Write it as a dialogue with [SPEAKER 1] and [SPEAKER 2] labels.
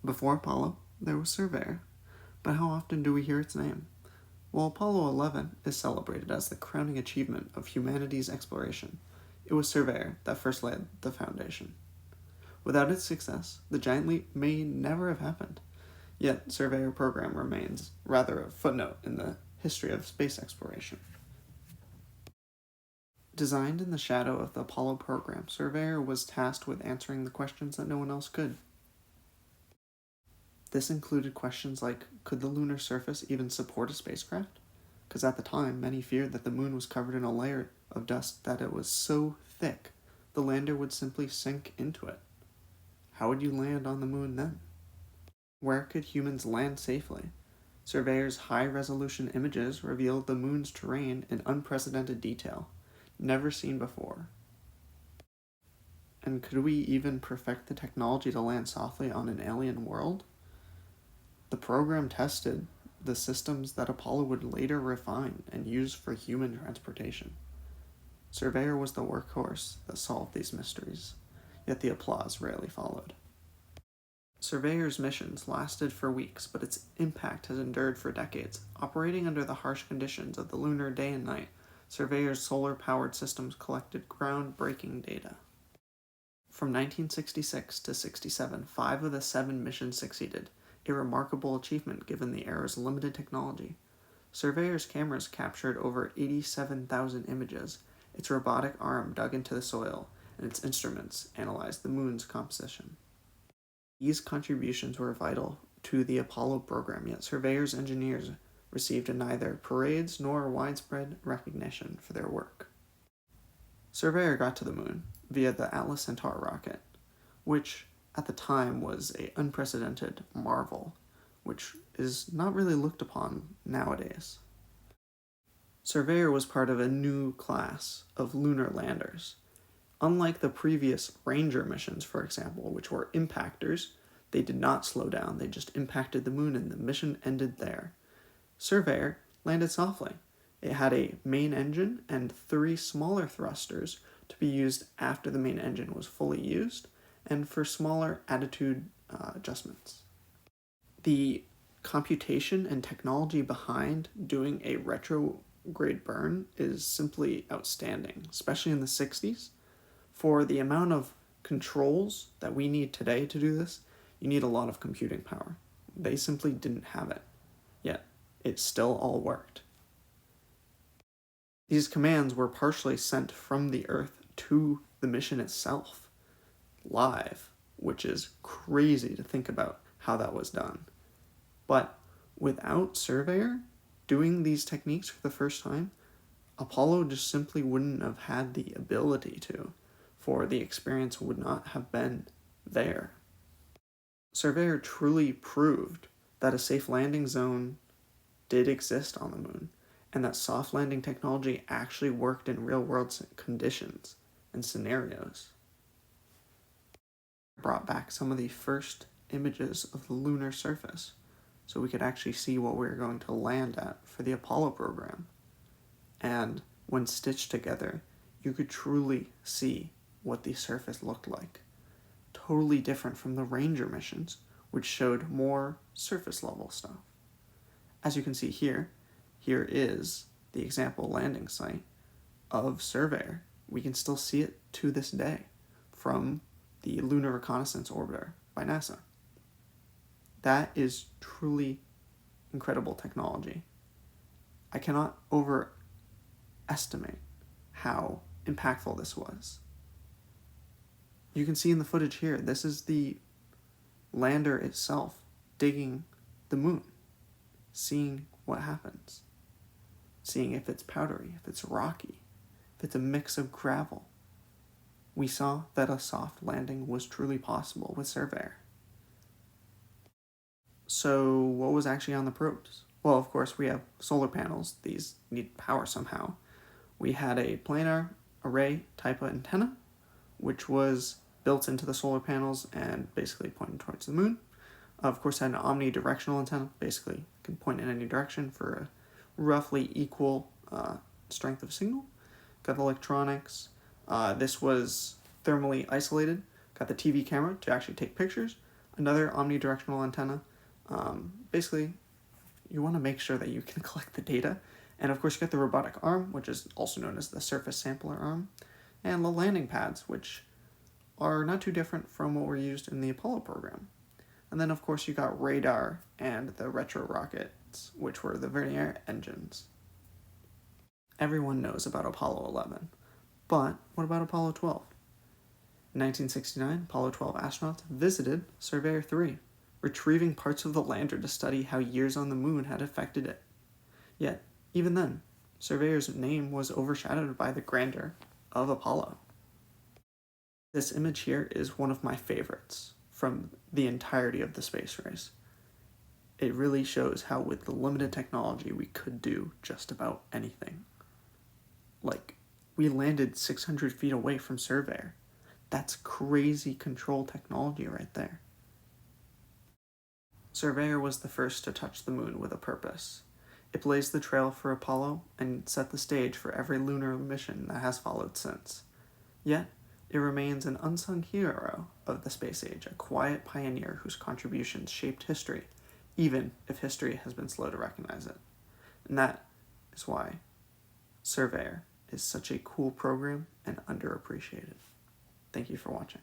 [SPEAKER 1] Before Apollo, there was Surveyor, but how often do we hear its name? Well, Apollo 11 is celebrated as the crowning achievement of humanity's exploration. It was Surveyor that first laid the foundation. Without its success, the giant leap may never have happened. Yet, Surveyor program remains rather a footnote in the history of space exploration. Designed in the shadow of the Apollo program, Surveyor was tasked with answering the questions that no one else could. This included questions like, could the lunar surface even support a spacecraft? Because at the time, many feared that the moon was covered in a layer of dust that it was so thick, the lander would simply sink into it. How would you land on the moon then? Where could humans land safely? Surveyor's high-resolution images revealed the moon's terrain in unprecedented detail, never seen before. And could we even perfect the technology to land softly on an alien world? The program tested the systems that Apollo would later refine and use for human transportation. Surveyor was the workhorse that solved these mysteries, yet the applause rarely followed. Surveyor's missions lasted for weeks, but its impact has endured for decades. Operating under the harsh conditions of the lunar day and night, Surveyor's solar-powered systems collected groundbreaking data. From 1966 to 67, 5 of the 7 missions succeeded, a remarkable achievement given the era's limited technology. Surveyor's cameras captured over 87,000 images, its robotic arm dug into the soil, and its instruments analyzed the moon's composition. These contributions were vital to the Apollo program, yet Surveyor's engineers received neither parades nor widespread recognition for their work. Surveyor got to the moon via the Atlas Centaur rocket, which at the time was an unprecedented marvel, which is not really looked upon nowadays. Surveyor was part of a new class of lunar landers. Unlike the previous Ranger missions, for example, which were impactors, they did not slow down, they just impacted the moon and the mission ended there. Surveyor landed softly. It had a main engine and 3 smaller thrusters to be used after the main engine was fully used, and for smaller attitude adjustments. The computation and technology behind doing a retrograde burn is simply outstanding, especially in the 60s. For the amount of controls that we need today to do this, you need a lot of computing power. They simply didn't have it, yet it still all worked. These commands were partially sent from the Earth to the mission itself, live, which is crazy to think about how that was done. But without Surveyor doing these techniques for the first time, Apollo just simply wouldn't have had the ability to, for the experience would not have been there. Surveyor truly proved that a safe landing zone did exist on the moon, and that soft landing technology actually worked in real-world conditions and scenarios. Brought back some of the first images of the lunar surface, so we could actually see what we were going to land at for the Apollo program. And when stitched together, you could truly see what the surface looked like. Totally different from the Ranger missions, which showed more surface level stuff. As you can see here is the example landing site of Surveyor. We can still see it to this day from the Lunar Reconnaissance Orbiter by NASA. That is truly incredible technology. I cannot overestimate how impactful this was. You can see in the footage here, this is the lander itself digging the moon, seeing what happens, seeing if it's powdery, if it's rocky, if it's a mix of gravel. We saw that a soft landing was truly possible with Surveyor. So what was actually on the probes? Well, of course, we have solar panels. These need power somehow. We had a planar array type of antenna, which was built into the solar panels and basically pointed towards the moon. Of course, had an omnidirectional antenna, basically can point in any direction for a roughly equal strength of signal. Got electronics. This was thermally isolated. Got the TV camera to actually take pictures. Another omnidirectional antenna, basically, you want to make sure that you can collect the data. And of course, you get the robotic arm, which is also known as the surface sampler arm, and the landing pads, which are not too different from what were used in the Apollo program. And then, of course, you got radar and the retro rockets, which were the vernier engines. Everyone knows about Apollo 11, but what about Apollo 12? In 1969, Apollo 12 astronauts visited Surveyor 3, retrieving parts of the lander to study how years on the moon had affected it. Yet, even then, Surveyor's name was overshadowed by the grandeur of Apollo. This image here is one of my favorites from the entirety of the space race. It really shows how with the limited technology we could do just about anything. Like, we landed 600 feet away from Surveyor. That's crazy control technology right there. Surveyor was the first to touch the moon with a purpose. It blazed the trail for Apollo and set the stage for every lunar mission that has followed since. Yet, it remains an unsung hero of the space age, a quiet pioneer whose contributions shaped history, even if history has been slow to recognize it. And that is why Surveyor is such a cool program and underappreciated. Thank you for watching.